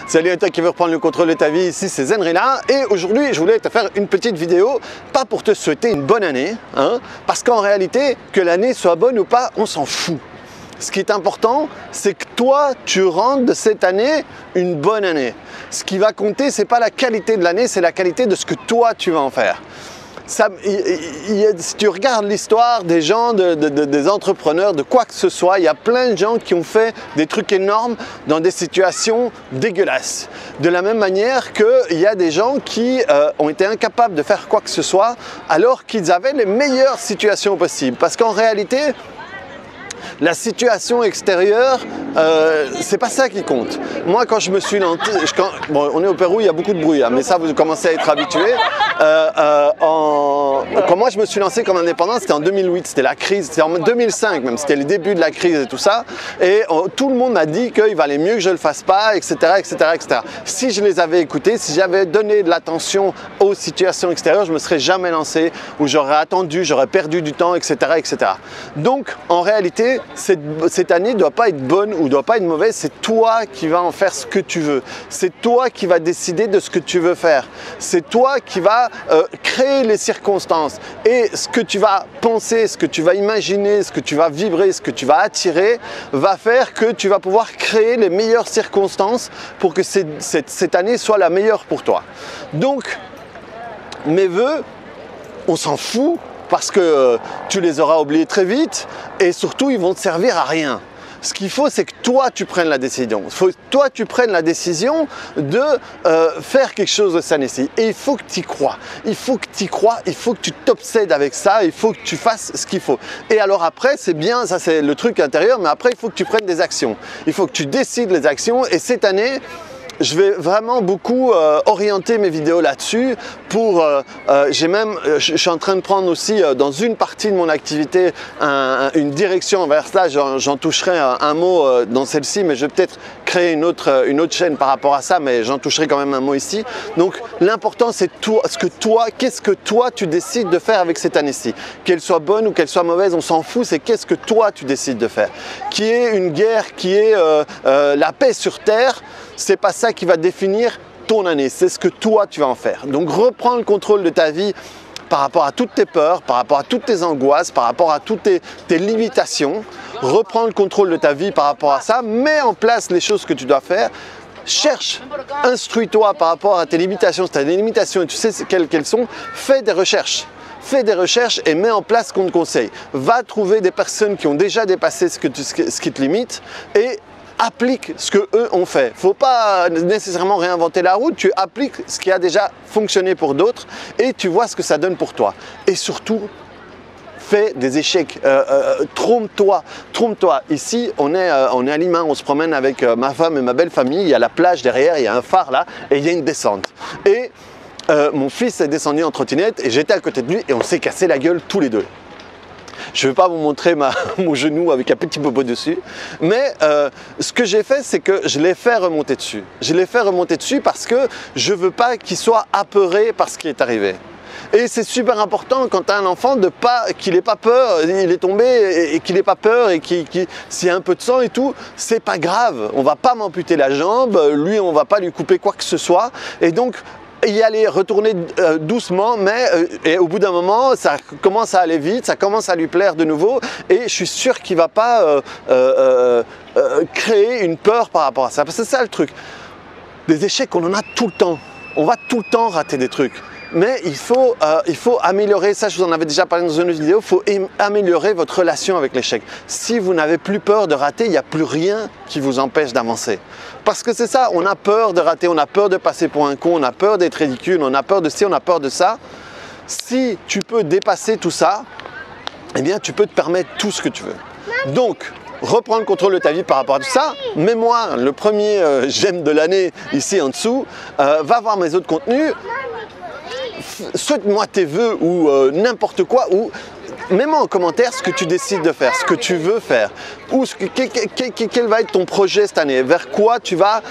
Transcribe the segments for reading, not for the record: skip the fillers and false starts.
Salut à toi qui veux reprendre le contrôle de ta vie, ici c'est Zenrila et aujourd'hui je voulais te faire une petite vidéo, pas pour te souhaiter une bonne année, parce qu'en réalité, que l'année soit bonne ou pas, on s'en fout. Ce qui est important, c'est que toi, tu rendes de cette année une bonne année. Ce qui va compter, c'est pas la qualité de l'année, c'est la qualité de ce que toi, tu vas en faire. Si tu regardes l'histoire des gens, des entrepreneurs, de quoi que ce soit, il y a plein de gens qui ont fait des trucs énormes dans des situations dégueulasses. De la même manière qu'il y a des gens qui ont été incapables de faire quoi que ce soit alors qu'ils avaient les meilleures situations possibles. Parce qu'en réalité, la situation extérieure, c'est pas ça qui compte. Moi, quand je me suis lancé, bon, on est au Pérou, il y a beaucoup de bruit, mais ça, vous commencez à être habitués. Quand moi, je me suis lancé comme indépendant, c'était en 2008, c'était la crise, c'était en 2005 même, c'était le début de la crise et tout ça. Et tout le monde m'a dit qu'il valait mieux que je le fasse pas, etc., etc., etc. Si je les avais écoutés, si j'avais donné de l'attention aux situations extérieures, je me serais jamais lancé, ou j'aurais attendu, j'aurais perdu du temps, etc., etc. Donc, en réalité, cette année ne doit pas être bonne ou ne doit pas être mauvaise, c'est toi qui vas en faire ce que tu veux. C'est toi qui vas décider de ce que tu veux faire. C'est toi qui vas créer les circonstances. Et ce que tu vas penser, ce que tu vas imaginer, ce que tu vas vibrer, ce que tu vas attirer, va faire que tu vas pouvoir créer les meilleures circonstances pour que cette année soit la meilleure pour toi. Donc, mes vœux, on s'en fout, parce que tu les auras oubliés très vite et surtout ils vont te servir à rien. Ce qu'il faut, c'est que toi tu prennes la décision. Il faut que toi tu prennes la décision de faire quelque chose de cette année-ci. Et il faut que tu y crois. Il faut que tu y crois, il faut que tu t'obsèdes avec ça, il faut que tu fasses ce qu'il faut. Et alors après, c'est bien, ça c'est le truc intérieur, mais après il faut que tu prennes des actions. Il faut que tu décides les actions et cette année, je vais vraiment beaucoup orienter mes vidéos là-dessus. Je suis en train de prendre aussi dans une partie de mon activité une direction vers ça. J'en toucherai un mot dans celle-ci, mais je vais peut-être créer une autre chaîne par rapport à ça, mais j'en toucherai quand même un mot ici. Donc l'important c'est qu'est-ce que toi tu décides de faire avec cette année-ci. Qu'elle soit bonne ou qu'elle soit mauvaise, on s'en fout, c'est qu'est-ce que toi tu décides de faire. Qui est une guerre, qui est la paix sur terre, c'est pas ça qui va définir ton année, c'est ce que toi tu vas en faire. Donc reprends le contrôle de ta vie par rapport à toutes tes peurs, par rapport à toutes tes angoisses, par rapport à toutes tes limitations. Reprends le contrôle de ta vie par rapport à ça, mets en place les choses que tu dois faire. Cherche, instruis-toi par rapport à tes limitations. Si tu as des limitations et tu sais quelles sont, fais des recherches. Fais des recherches et mets en place ce qu'on te conseille. Va trouver des personnes qui ont déjà dépassé ce qui te limite et applique ce que eux ont fait. Il ne faut pas nécessairement réinventer la roue, tu appliques ce qui a déjà fonctionné pour d'autres et tu vois ce que ça donne pour toi. Et surtout, fais des échecs, trompe-toi. Ici, on est à Lima, on se promène avec ma femme et ma belle famille, il y a la plage derrière, il y a un phare là et il y a une descente. Et mon fils est descendu en trottinette et j'étais à côté de lui et on s'est cassé la gueule tous les deux. Je ne vais pas vous montrer mon genou avec un petit bobo dessus, mais ce que j'ai fait, c'est que je l'ai fait remonter dessus. Je l'ai fait remonter dessus parce que je ne veux pas qu'il soit apeuré par ce qui est arrivé. Et c'est super important quand tu as un enfant qu'il n'ait pas peur, il est tombé et qu'il n'ait pas peur et s'il y a un peu de sang et tout, c'est pas grave. On ne va pas m'amputer la jambe, lui on ne va pas lui couper quoi que ce soit. Et donc, y aller, retourner doucement, mais et au bout d'un moment, ça commence à aller vite, ça commence à lui plaire de nouveau et je suis sûr qu'il ne va pas créer une peur par rapport à ça. Parce que c'est ça le truc. Des échecs, on en a tout le temps. On va tout le temps rater des trucs. Mais il faut améliorer, ça je vous en avais déjà parlé dans une autre vidéo, il faut améliorer votre relation avec l'échec. Si vous n'avez plus peur de rater, il n'y a plus rien qui vous empêche d'avancer. Parce que c'est ça, on a peur de rater, on a peur de passer pour un con, on a peur d'être ridicule, on a peur de ci, on a peur de ça. Si tu peux dépasser tout ça, eh bien tu peux te permettre tout ce que tu veux. Donc, reprends le contrôle de ta vie par rapport à tout ça. Mets-moi le premier j'aime de l'année ici en dessous. Va voir mes autres contenus. Souhaite-moi tes vœux ou n'importe quoi, ou mets-moi en commentaire ce que tu décides de faire, ce que tu veux faire, ou quel va être ton projet cette année, vers quoi tu vas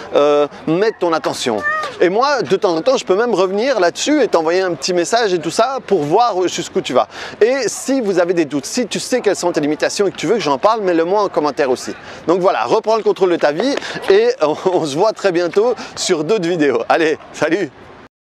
mettre ton attention. Et moi, de temps en temps, je peux même revenir là-dessus et t'envoyer un petit message et tout ça pour voir jusqu'où tu vas. Et si vous avez des doutes, si tu sais quelles sont tes limitations et que tu veux que j'en parle, mets-le-moi en commentaire aussi. Donc voilà, reprends le contrôle de ta vie et on se voit très bientôt sur d'autres vidéos. Allez, salut!